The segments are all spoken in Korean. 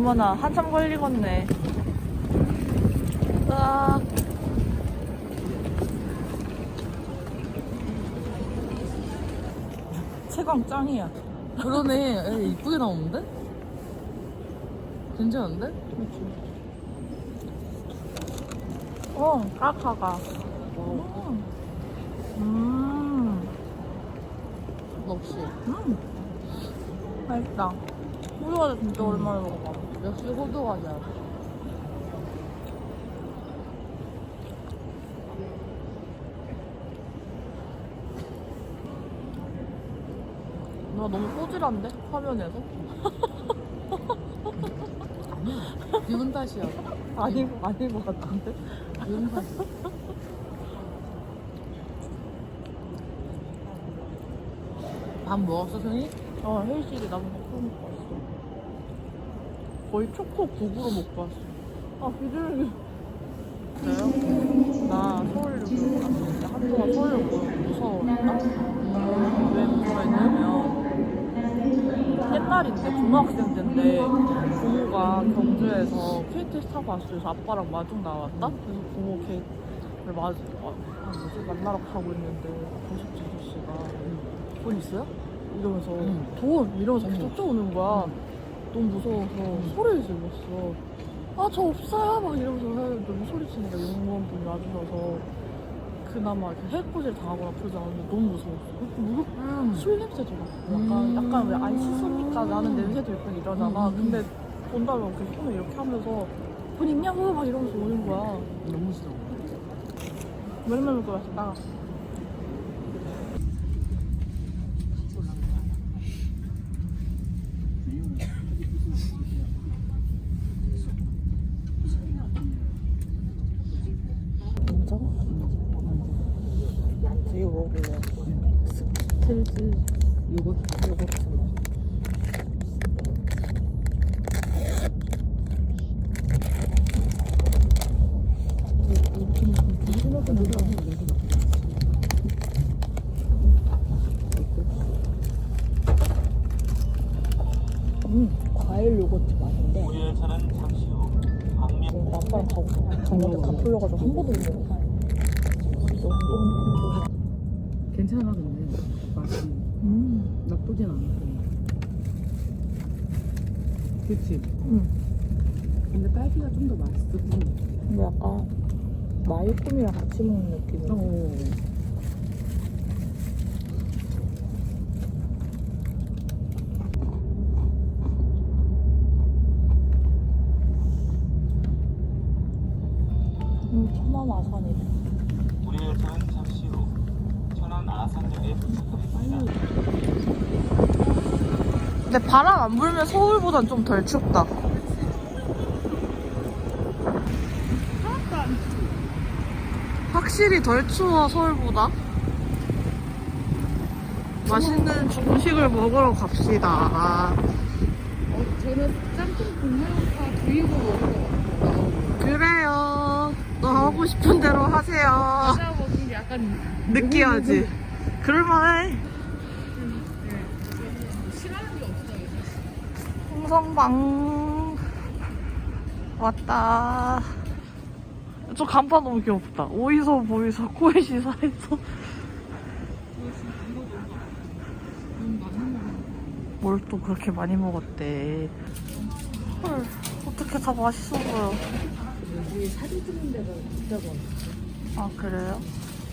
어머나 한참 걸리겠네. 으악. 채광 짱이야. 그러네. 애 이쁘게 나오는데? 괜찮은데? 까카가. 역시. 맛있다. 호두과자 진짜 오랜만에 먹어봐. 역시 호두과자. 나 너무 꼬질한데? 화면에서? 기분 탓이야. 아닌 것 같은데? 기분 탓. 밥 먹었어, 형이? 헬식이 남은 거 처음 먹고 왔어. 거의 초코 국으로 먹고 왔어. 비둘기. 그래요? 나 서울역으로 갔는데 한동안 서울역 무서웠다? 왜 무서워했냐면 옛날인데 중학생 때인데 부모가 경주에서 KTX 타고 왔어요. 그래서 아빠랑 마중 나왔다? 그래서 부모 KTX를 만나러 가고 있는데 고속지 아저씨가 돈 있어요? 이러면서 돈! 이러면서 계속 쫓아오는 거야. 너무 무서워서 소리를 질렀어. 저 없어요! 막 이러면서 너무 소리치니까 용무원분이 와주셔서 그나마 이렇게 해코지를 당하거나 그러지 않았는데 너무 무서웠어. 술 냄새도 나. 약간 왜 안 씻으니까 나는 냄새도 있고 이러잖아. 근데 본다면 그 손을 이렇게 하면서 돈 있냐고 막 이러면서 오는 거야. 너무 싫어. 맨날 먹고 맛있다. 이거 먹어볼래. 스키틀즈 요거트 맛. 과일 요거트 맛인데 뭔가 아빠랑 강원도 갚으려가지고 한 번도 못 먹어. 괜찮아, 근데. 맛이. 나쁘진 않아. 그치? 근데 딸기가 좀 더 맛있어. 근데 약간 마요꿈이랑 같이 먹는 느낌이야. 천안 아산이네. 우리 열차는 잠시 후 천안 아산역에 도착하겠습니다. 근데 바람 안 불면 서울보단 좀 덜 춥다. 확실히 덜 추워 서울보다. 맛있는 중식을 먹으러 갑시다. 저는 짬뽕 국물파 두이고 먹을 것 같아요. 그래요. 너 하고 싶은 대로 하세요. 진짜 먹는 게 약간 느끼하지? 그럴만해. 싫어하는 게 없어요. 홍성방 왔다. 저 간판 너무 귀엽다. 오이소 보이소 코이시 사이소. 뭘 또 그렇게 많이 먹었대. 헐, 어떻게 다 맛있어 보여. 여기 사진 찍는 데가 있다고. 그래요?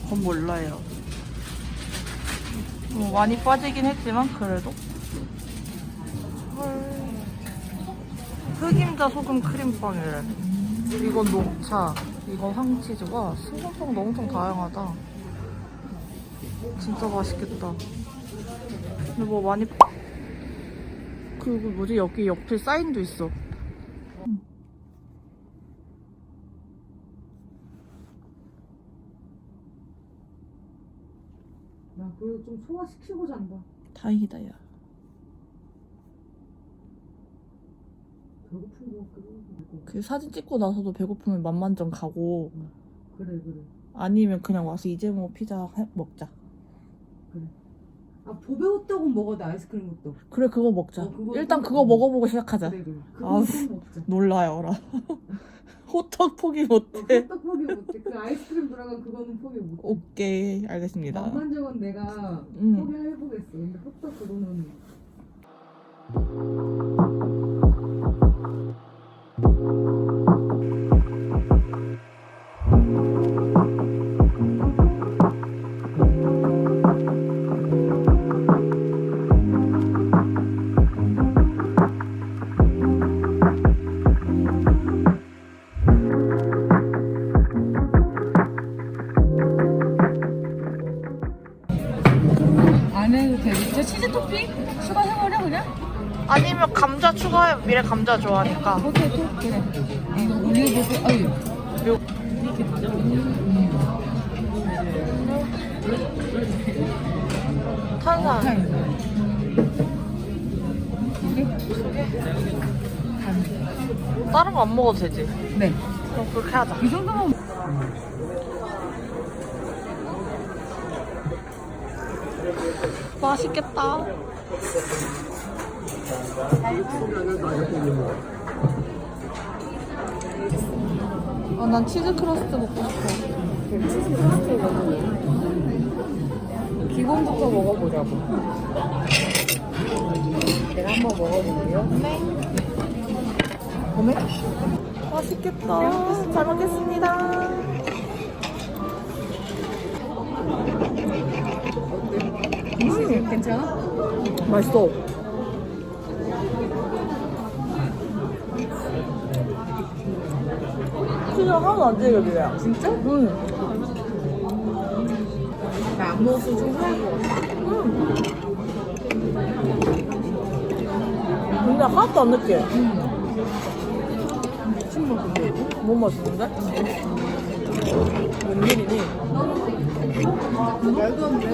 그건 몰라요. 뭐 많이 빠지긴 했지만 그래도. 헐. 흑임자 소금 크림빵이래. 이건 녹차, 이건 황치즈와 승금빵도 엄청 다양하다. 진짜 맛있겠다. 근데 뭐 많이 그리고 뭐지 여기 옆에 사인도 있어. 나 그걸 좀 소화시키고 잔다. 다행이다 야. 배고픈 거 같기도 하고. 그 사진 찍고 나서도 배고프면 만만점 가고 그래. 아니면 그냥 와서 이재모 피자 먹자. 그래. 아 보배 호떡은 먹어 나 아이스크림 호떡. 그래 그거 먹자. 그거 일단 또 그거 먹어. 먹어보고 시작하자. 그래 그래. 아우, 그거 또 먹자. 놀라요라. 호떡 포기 못해. 호떡 포기 못해. 그 아이스크림 들어간 그거는 포기 못해. 오케이 알겠습니다. 낭만적은 내가 음. 포기해보겠어. 근데 호떡 그거는 안 해도 되겠죠? 치즈 토핑 추가해버려 그냥? 아니면 감자 추가해. 미래 감자 좋아하니까. 오케이 그래. 이거 올리브오일 어이. 탄산. 다른 거 안 먹어도 되지? 네. 그럼 그렇게 하자. 이 정도면 맛있겠다. 아, 난 치즈 크러스트 먹고 싶어. 기본부터 먹어보자고. 내가 한번 먹어볼게요. 오메? 맛있겠다. 잘 먹겠습니다. 괜찮아? 맛있어. 치즈 하나도 안 질겨, 미래야. 진짜? 응. 나 안 먹었으면 좀 후회할 것 같아. 근데 하나도 안 느끼해. 친구 근데 너무 맛있는데? 웬일이니? 말도 안 돼.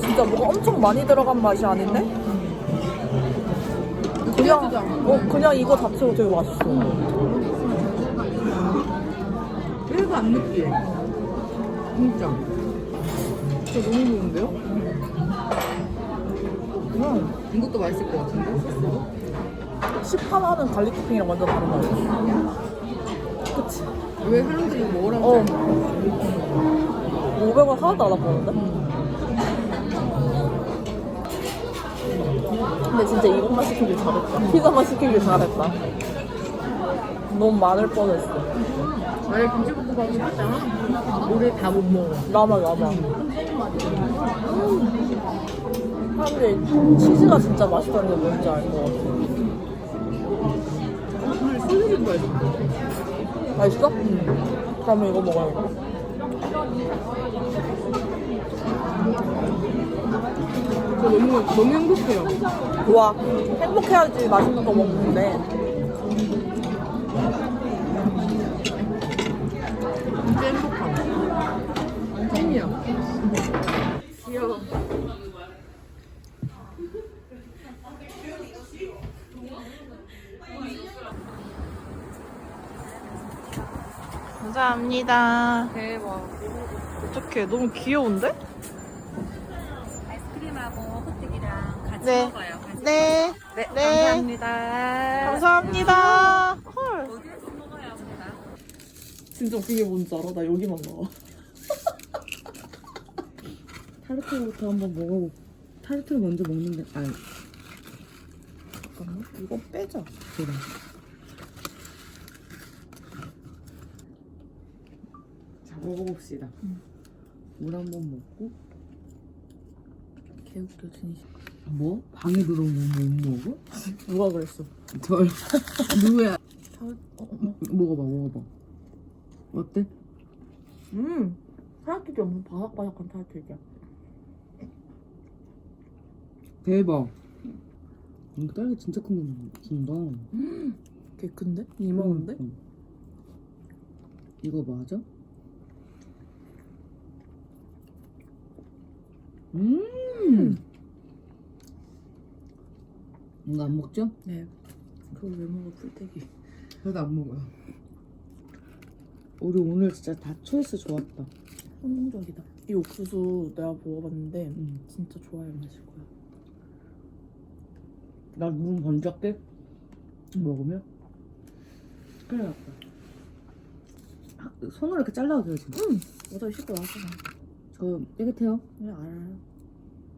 진짜 뭐가 엄청 많이 들어간 맛이 아닌데? 그냥 이거 자체로 되게 맛있어. 그래도 안 느끼해. 진짜. 진짜 너무 좋은데요? 이것도 맛있을 것 같은데? 소스도? 시판하는 갈릭 토핑이랑 완전 다른 맛이야. 그치? 왜 사람들이 뭐라고 어. 잘 500원 하나도 안 아까운데? 근데 진짜 이것만 시키길 잘했다. 피자만 시키길 잘했다. 너무 많을 뻔했어. 만약에 김치볶음밥이 샀잖아? 우리 다 못 먹어. 남아. 사람들이 치즈가 진짜 맛있다는 게 뭔지 알 것 같아. 오늘 소세지도 맛있어. 맛있어? 응. 그러면 이거 먹어야겠다. 저 너무 행복해요. 좋아. 행복해야지 맛있는 거 먹는데. 진짜 행복함. 찐이야. 귀여워. 감사합니다. 대박. 어떡해. 너무 귀여운데? 아이스크림하고 호떡이랑 같이 네. 먹어요. 같이. 네. 네, 네. 감사합니다. 감사합니다. 헐. 어디에서 먹어요, 우리가? 진짜 웃긴 게 뭔지 알아? 나 여기만 나와. 타르트부터 한번 먹어보고. 타르트를 먼저 먹는데, 잠깐만. 이거 빼자. 그래. 자, 먹어봅시다. 물 한 번 먹고. 개웃겨, 진심. 뭐? 방에 들어오면 못 먹어? 누가 그랬어? 절. 누구야? 어머. 먹어봐. 어때? 타르트가 엄청 바삭바삭한 타르트야. 대박. 이거 딸기 진짜 큰 거 준다. 개 큰데? 이만한데? 응. 이거 맞아? 이거 안 먹죠? 네. 그걸 왜 먹어, 풀떼기. 저도 안 먹어요. 우리 오늘 진짜 다 초이스 좋았다. 성공적이다. 이 옥수수 내가 먹어봤는데 진짜 좋아할 맛일 거야. 나 문 번쩍게 먹으면 큰일 났다. 손으로 이렇게 잘라도 돼요 지금? 어차피 씻고 나왔잖아. 저 깨끗해요? 그냥 알아요.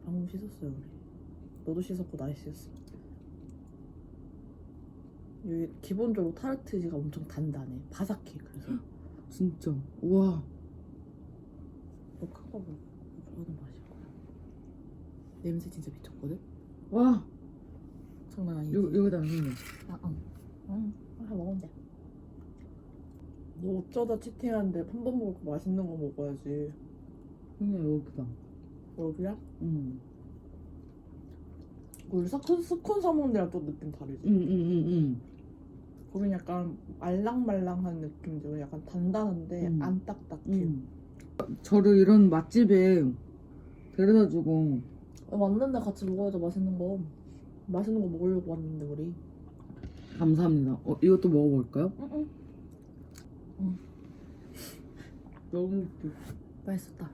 방금 씻었어요 우리. 너도 씻었고 나 씻었어. 여기 기본적으로 타르트지가 엄청 단단해. 바삭해. 그래서 진짜 우와. 너 큰거 먹어. 좋아하는 맛일 거야. 냄새 진짜 미쳤거든? 와 장난 아니지? 여기다 넣으면 아, 응. 다 먹으면 돼. 너 어쩌다 치팅하는데 한 번 먹고 맛있는 거 먹어야지. 그냥 여기다. 여기야? 응. 우리 스콘 사 먹는 데랑 또 느낌 다르지? 응. 거긴 약간 말랑말랑한 느낌이고 약간 단단한데 안 딱딱해. 저를 이런 맛집에 데려다주고 왔는데 같이 먹어야죠. 맛있는 거. 맛있는 거 먹으려고 왔는데 우리. 감사합니다. 이것도 먹어볼까요? 응. 너무 웃겨. 맛있었다.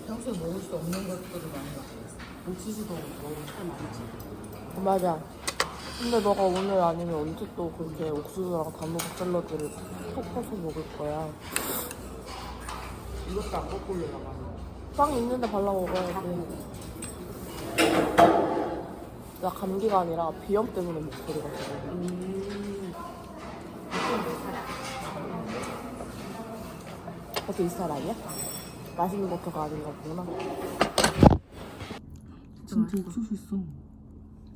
평소에 먹을 수 없는 것들을 많이 먹었어. 옥수수도 먹으면 살 많지. 맞아. 근데 너가 오늘 아니면 언제 또 그렇게 옥수수랑 단호박 샐러드를 톡 퍼서 먹을 거야? 이것도 안 먹으려다가. 빵 있는데 발라 먹어야지. 나 감기가 아니라 비염 때문에 목소리가 그래. 어떻게 이 스타일 아니야? 맛있는 버터가 아닌가 보구나. 진짜 옥수수 있어.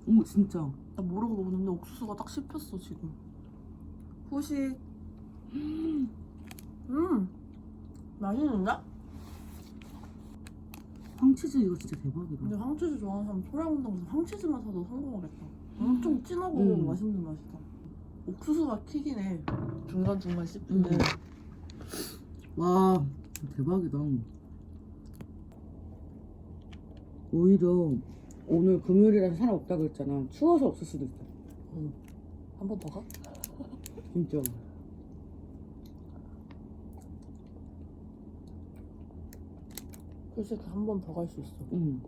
어머 진짜. 나 모르고 먹는데 옥수수가 딱 씹혔어 지금. 후식. 맛있는데? 황치즈 이거 진짜 대박이다. 근데 황치즈 좋아하는 사람 소량운동에서 황치즈만 사도 성공하겠다. 엄청 진하고 맛있는 맛이다. 옥수수가 킥이네. 중간중간 씹는데. 와 대박이다. 오히려 오늘 금요일이라서 사람 없다고 했잖아. 추워서 없을 수도 있어. 한 번 더 가? 진짜. 솔직히 한 번 더 갈 수 있어. 응.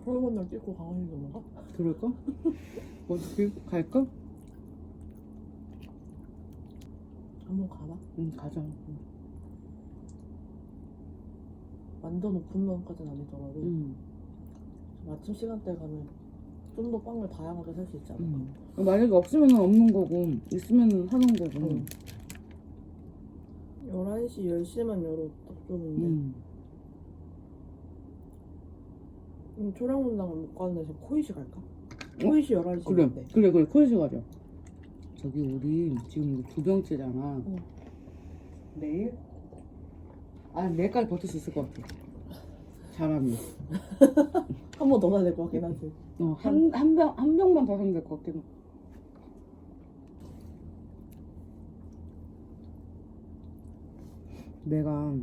그러고 날 찍고 강원이 넘어가? 그럴까? 어떻게 갈까? 한번 가봐. 응 가자. 완전 오픈런까지는 아니더라도 아침 시간대에 가면 좀 더 빵을 다양하게 살 수 있지 않을까? 만약에 없으면 없는 거고 있으면 하는 거고. 11시, 10시만 열어 딱 좁은데 초량문당은 못 가는 대신 코이시 갈까? 코이시 11시인데 그래 코이시 가자. 저기 우리 지금 이거 2병째잖아. 내일? 내일까지 버틸 수 있을 것 같아. 잘하면. 한 번 더 가야 될 것 같긴 하지. 한 병만 더 사면 될 것 같긴 해. 내가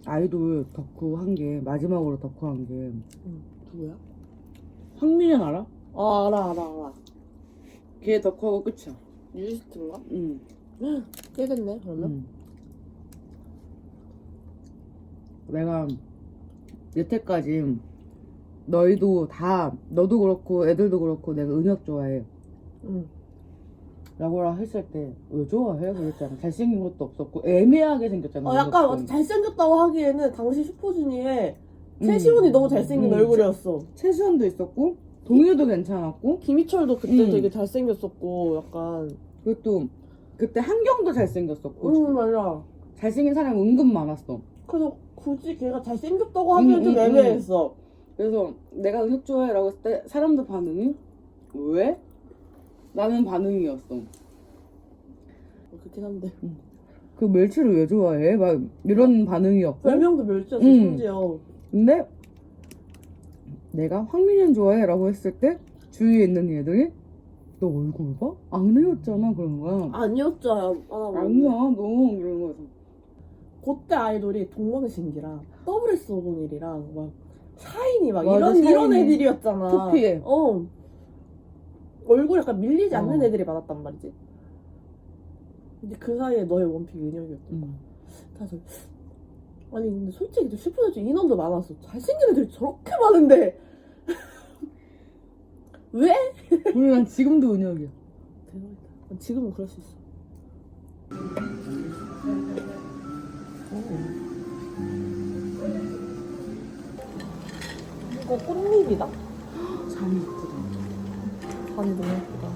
아이돌 덕후 한 게 마지막으로 덕후 한 게 누구야? 황민현 알아? 알아. 걔 덕후하고 끝이야. 유리스트인가? 응. 깨겠네 그러면? 내가 여태까지 너도 그렇고 애들도 그렇고 내가 은혁 좋아해 라고 했을 때 왜 좋아해? 그랬잖아. 잘생긴 것도 없었고 애매하게 생겼잖아. 약간 은혁도. 잘생겼다고 하기에는 당시 슈퍼주니어의 최시원이 너무 잘생긴 얼굴이었어. 최수연도 있었고 동유도 괜찮았고 김희철도 그때 되게 잘생겼었고 약간 그리고 또 그때 한경도 잘생겼었고 맞아. 잘생긴 사람이 은근 많았어. 그래서 굳이 걔가 잘생겼다고 하기엔 좀 애매했어. 그래서 내가 은혁 좋아해라고 했을 때 사람들 반응이 왜? 라는 반응이었어. 그렇긴 한데 그 멸치를 왜 좋아해? 막 이런 반응이었고 별명도 멸치였어 심지어. 근데 내가 황민현 좋아해라고 했을 때 주위에 있는 애들이 너 얼굴 봐? 악내였잖아 그런 거야. 아니었죠. 아니야 너 이런 거에서 그때 아이돌이 동방신기랑 WS501이랑 막 샤이니 막 맞아, 이런 샤이니. 애들이었잖아. 2PM. 얼굴 약간 밀리지 않는 애들이 많았단 말이지. 근데 그 사이에 너의 원픽 은혁이었던 거야. 다들. 아니 근데 솔직히 슈퍼주니어 인원도 많았어. 잘생긴 애들이 저렇게 많은데 왜? 오늘 난 지금도 은혁이야. 대박이다. 지금은 그럴 수 있어. 이거 꽃잎이다. 잠이 있거든. 잔이 너무 예쁘다.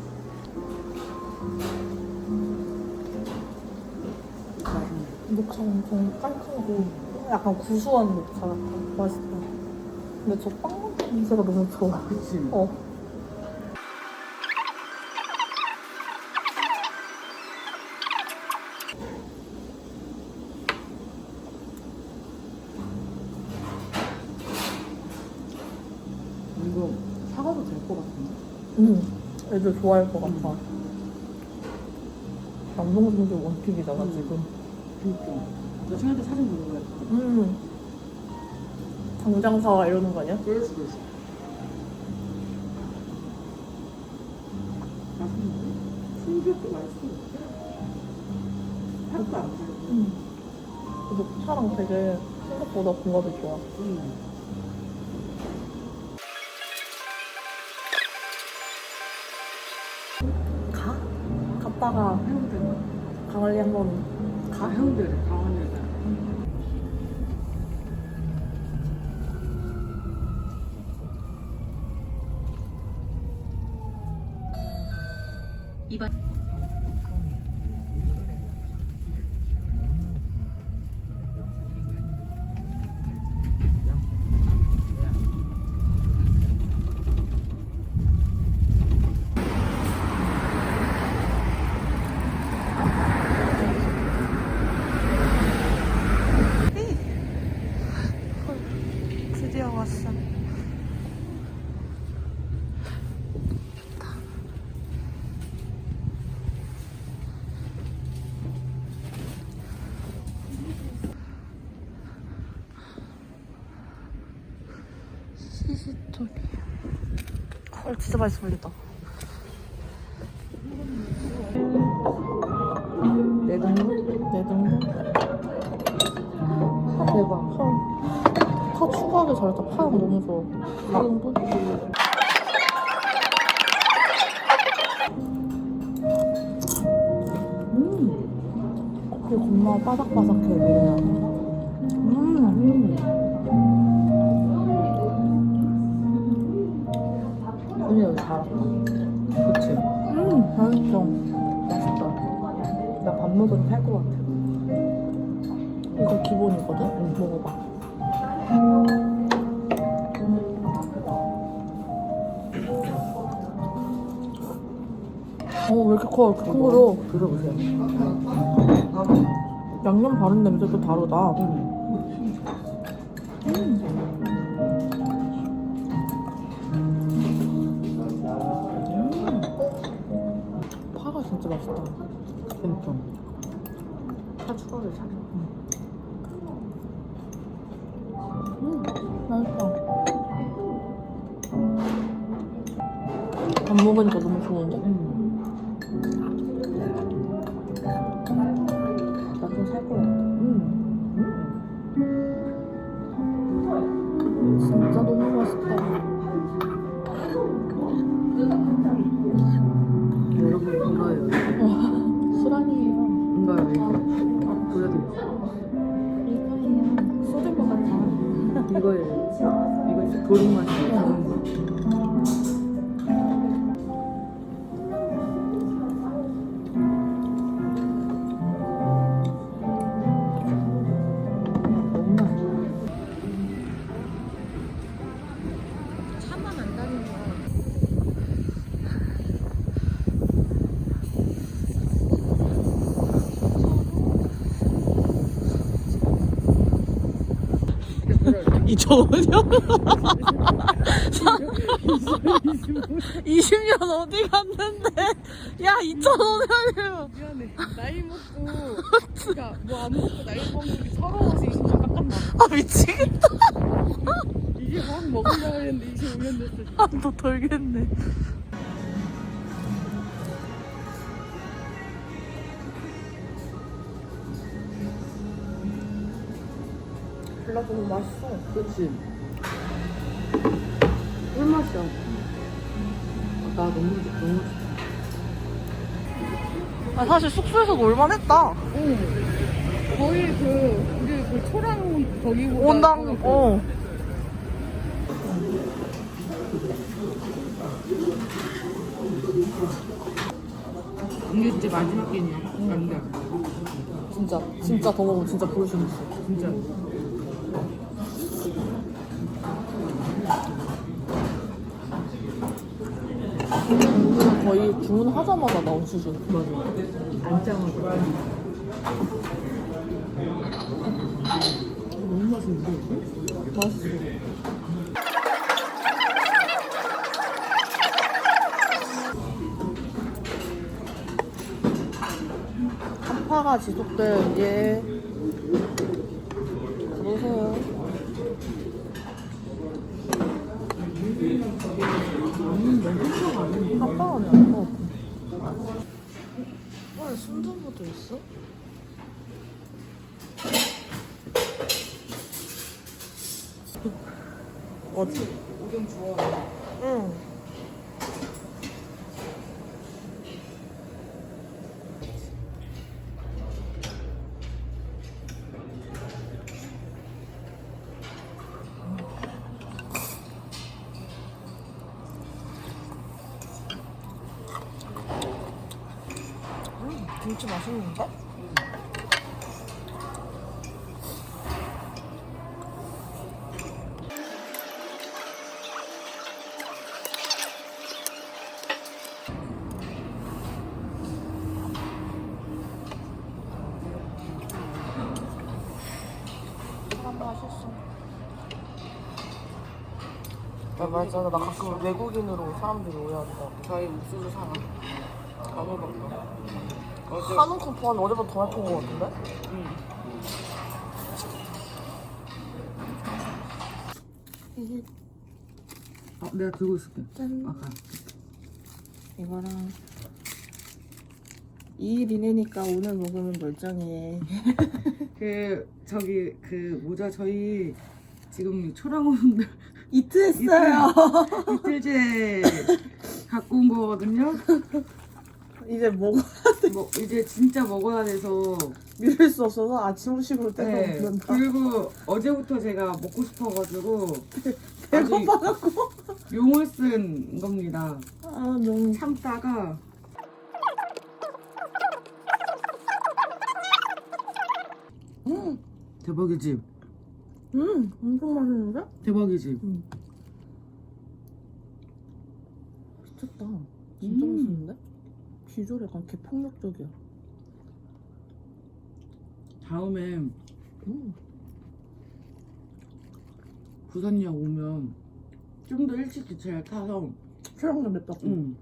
녹차 엄청 깔끔하고 약간 구수한 녹차 같아. 맛있다. 근데 저 빵 냄새가 너무 좋아. 그치? 어. 이거 사가도 될 것 같은데? 애들 좋아할 것 같아. 남동생들 원픽이잖아, 지금. 그니까. 나 친구한테 사진 보는 거야. 당장 사와 이러는 거 아니야? 그럴 수도 있어. 맛있는데? 순두부도 맛있어. 팥도 안 들어. 녹차랑 되게 생각보다 궁합이 좋아. 가? 갔다가 해운대. 강원리 한번 가? 해운대래, 강원이래. 드디어 왔어. 시시토리. 헐, 진짜 맛있어 보인다. 내 동네? 파 대박. 파 추가하게 잘했다. 파향 너무 좋아. 파향도? 커피 겁나 바삭바삭해, 그냥. 언니 여기 잘 왔다. 그치? 맛있어. 맛있다. 나 밥 먹으면 살 것 같아. 이거 기본이거든? 먹어봐. 왜 이렇게 커? 이렇게 큰 거로. 들어보세요. 양념 바른 냄새도 다르다. 파가 진짜 맛있다. 그러니까. 파 추가를 잘해. 맛있다. 밥 먹으니까 너무 좋은데? 나좀 살 것 같아. 진짜 너무 맛있다. 여러분 이거예요. 수란이에요. 이거요, 이거. 보여드릴게요. 소주 같아. 이거예요. 이거 진짜 도둑 맛이에요. 도둑 맛. 너무 맛있어. 차만 안 다니면 이천원이요? 20년 어디 갔는데? 야, 2,500원이면. 미안해. 나이 먹고, 그니까 뭐 안 먹고 나이 먹는 게 서러워서 20년 깎았나. 아, 미치겠다. 이게 막 먹으려고 했는데 25년 됐어. 아, 너 덜겠네. 젤라또 너무 맛있어. 그치? 꿀맛이야. 나 너무 좋다. 아, 사실 숙소에서 놀만했다. 거의 우리 그 초랑 거기보다 온당, 이게 이제 마지막 끼니야. 안 돼. 진짜 더 먹으면 진짜 부를 수 있어. 진짜. 우리는 거의 주문하자마자 나온 수준. 맞아. 안 짱하고. 너무 맛있는데? 맛있어. 한파가 지속된 예. 그러세요. 한파가 아니야. 순두부도 있어? 어디? 우동 좋아해. 응. 김치 맛있는데? 나 말했잖아, 나 가끔 외국인으로 사람들이 오해한다. 저희 옥수수 사나? 가봐볼까? 어제 한우 쿠폰 어제보다 더 많이 푼거 같은데? 내가 들고 있을게. 짠. 아까. 이거랑 2일 이내니까 오늘 먹으면 멀쩡해. 저기 모자 저희 지금 초랑원들 이틀 했어요. 이틀째 갖고 온 거거든요. 이제 먹어. 이제 진짜 먹어야 돼서. 미룰 수 없어서 아침 후식으로 떼서 네. 먹는다. 그리고 어제부터 제가 먹고 싶어가지고 배고파갖고. 용을 쓴 겁니다. 아 너무. 참다가 대박이지? 엄청 맛있는데? 대박이지? 미쳤다. 진짜 맛있는데? 비주얼 약간 개폭력적이야. 다음에 부산역 오면 좀 더 일찍 기차를 타서 촬영도 맵다고.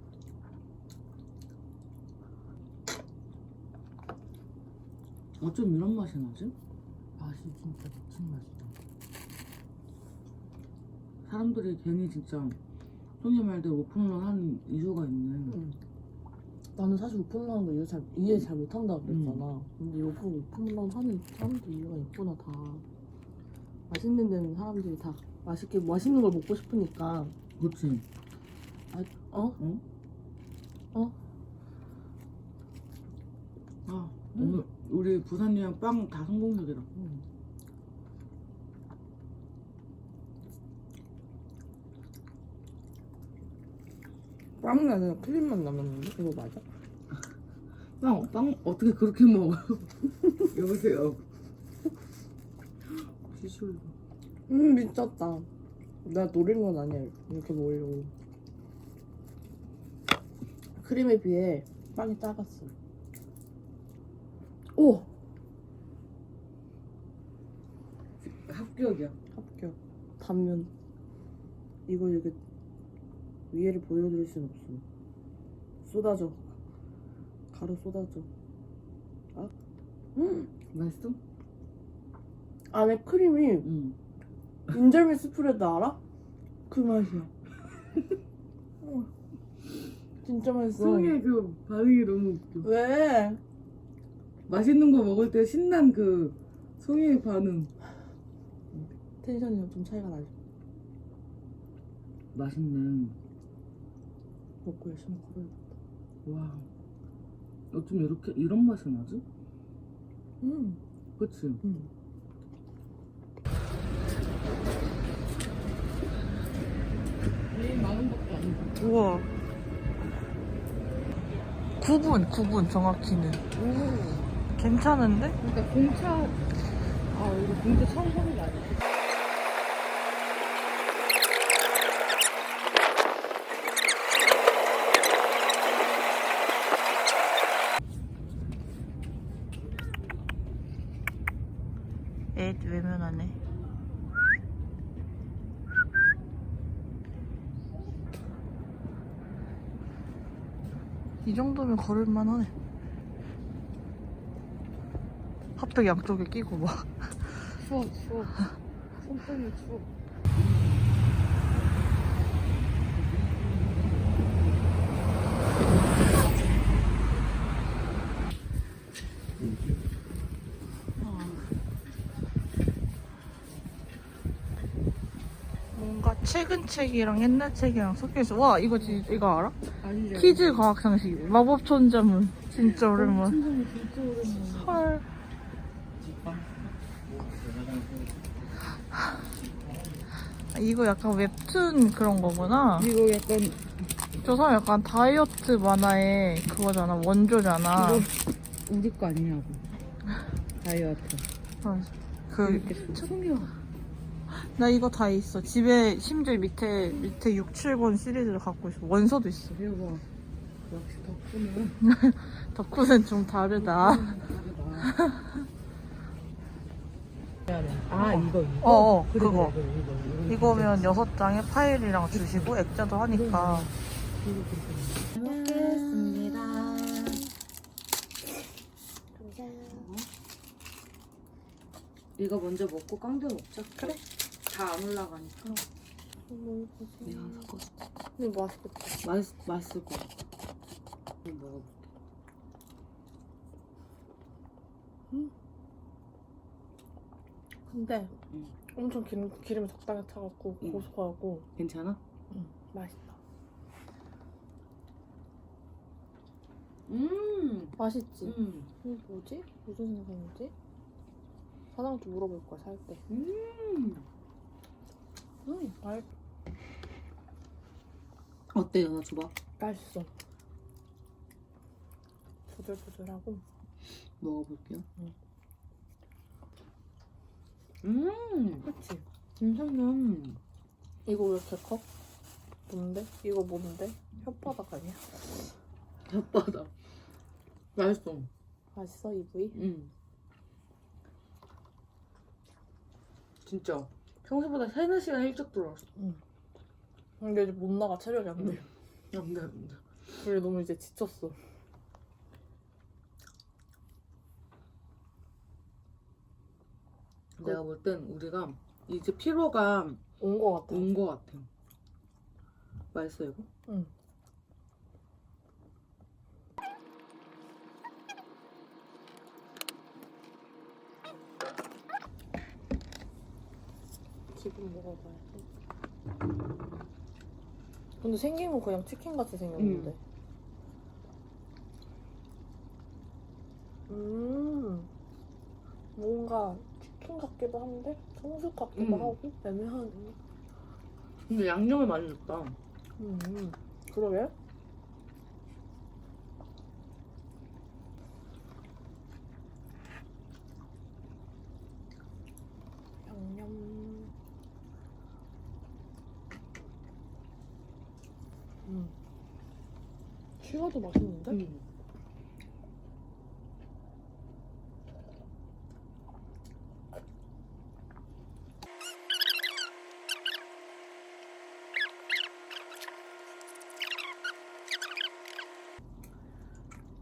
어쩜 이런 맛이 나지? 맛이 진짜 미친 맛이다. 사람들이 괜히 진짜 손님 말대로 오픈런 한 이유가 있네. 나는 사실 오픈런 하는 거 이해 잘 못한다고 그랬잖아. 근데 여보 오픈런 하는 사람들 이유가 있구나 다. 맛있는 데는 사람들이 다 맛있는 걸 먹고 싶으니까. 그치? 오늘 우리 부산 여행 빵 다 성공적이라. 빵이 아니라 크림만 남았는데? 이거 맞아? 빵 어떻게 그렇게 먹어? 여보세요. 비주얼. 미쳤다. 내가 노린 건 아니야. 이렇게 먹으려고. 크림에 비해 빵이 작았어. 오! 합격이야. 합격. 단면. 이거 이렇게 위에를 보여드릴 순 없어. 쏟아져. 가루 쏟아져. 아? 맛있어? 안에 크림이 인절미 스프레드 알아? 그 맛이야. 진짜 맛있어. 송이의 그 반응이 너무 웃겨. 왜? 맛있는 거 먹을 때 신난 그 송이의 반응. 텐션이 좀 차이가 나죠. 맛있네. 먹고 열심히 걸어야겠다. 와. 어쩜 이렇게 이런 맛이 나지? 그치? 우와. 9분 정확히는. 괜찮은데? 그러니까 공차 이거 공차 처음 보는 게 아니야. 애 외면하네. 이 정도면 걸을만 하네. 핫팩 양쪽에 끼고 막. 추워. 손편이 추워. 뭔가 최근 책이랑 옛날 책이랑 섞여있어. 와, 이거 이거 알아? 아니지. 퀴즈 과학 상식 마법 천자문. 진짜 오랜만. 진짜 오랜만. 헐. 이거 약간 웹툰 그런 거구나. 이거 약간 저 사람 약간 다이어트 만화의 그거잖아. 원조잖아. 이거 우리 거 아니냐고. 다이어트. 나 이거 다 있어. 집에 심지어 밑에 6, 7권 시리즈를 갖고 있어. 원서도 있어. 대박. 역시 덕분에. 덕후는 좀 다르다. 아 이거. 그래, 그거. 이거면 6장에 파일이랑 주시고 액자도 하니까. 먹겠습니다. 이거 먼저 먹고 깡도 먹자. 그래. 다 안 올라가니까. 내가 하나 사줄게. 근데 맛있겠다. 맛있을 거야. 한번 먹어볼게. 근데 응. 엄청 기름이 적당히 차갖고 응. 고소하고 괜찮아? 맛있다. 맛있지? 이거 뭐지? 무슨 생선이지? 사장한테 물어볼 거야, 살 때. 맛있, 어때 연아 줘봐. 맛있어. 부들부들하고. 먹어볼게요. 그치? 괜찮네. 이거 왜 이렇게 커? 뭔데? 이거 뭔데? 혓바닥 아니야? 혓바닥. 맛있어. 맛있어, 이 부위? 진짜. 평소보다 3-4시간 일찍 들어왔어. 근데 이제 못 나가, 체력이 안 돼. 안 돼, 안 돼. 우리 너무 이제 지쳤어. 내가 볼 땐 우리가 이제 피로가 온 거 같아. 온 거 같아. 맛있어 이거? 응. 지금 먹어봐야지. 근데 생긴 거 그냥 치킨같이 생겼는데. 뭔가 치킨 같기도 한데 성숙 같기도 하고 애매하네. 근데 양념을 많이 줬다. 그러게. 양념. 식어도 맛있는데?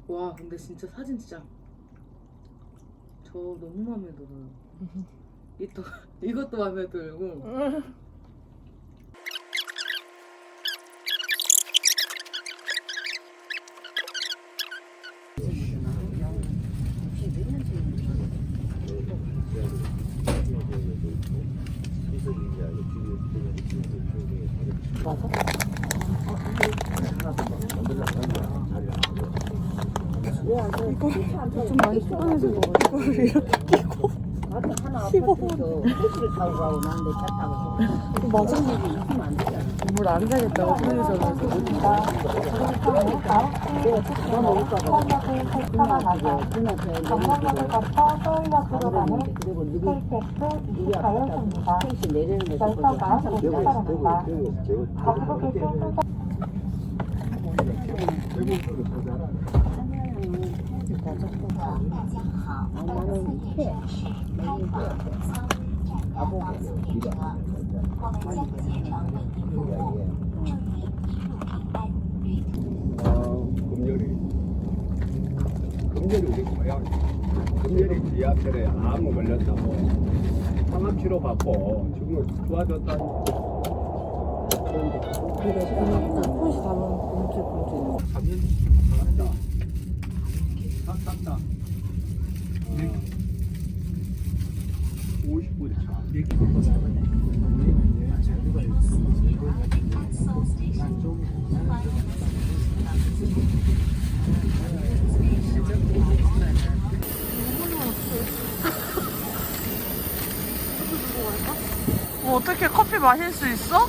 와 근데 진짜 사진 진짜 저 너무 마음에 들어요. 이것도 마음에 들고. 좀 많이 피곤해진 거 같아. 이거를 이렇게 끼고 15분. 택시를 타고 가고 나는데 차 타고 맞아. 물 안 자겠다고 편의점에서. 그리고 누구 아까 택시 내리는 데서 거기 항상 기다렸어. 나는 해. 금열이 우리 고향. 금열이 지하철에 암을 걸렸다고 항암 치료 받고 지금은 좋아졌다. 폰시 다른 공지. 가면 잘한다. 딱. 50분 차. 뭐 어떻게 커피 마실 수 있어?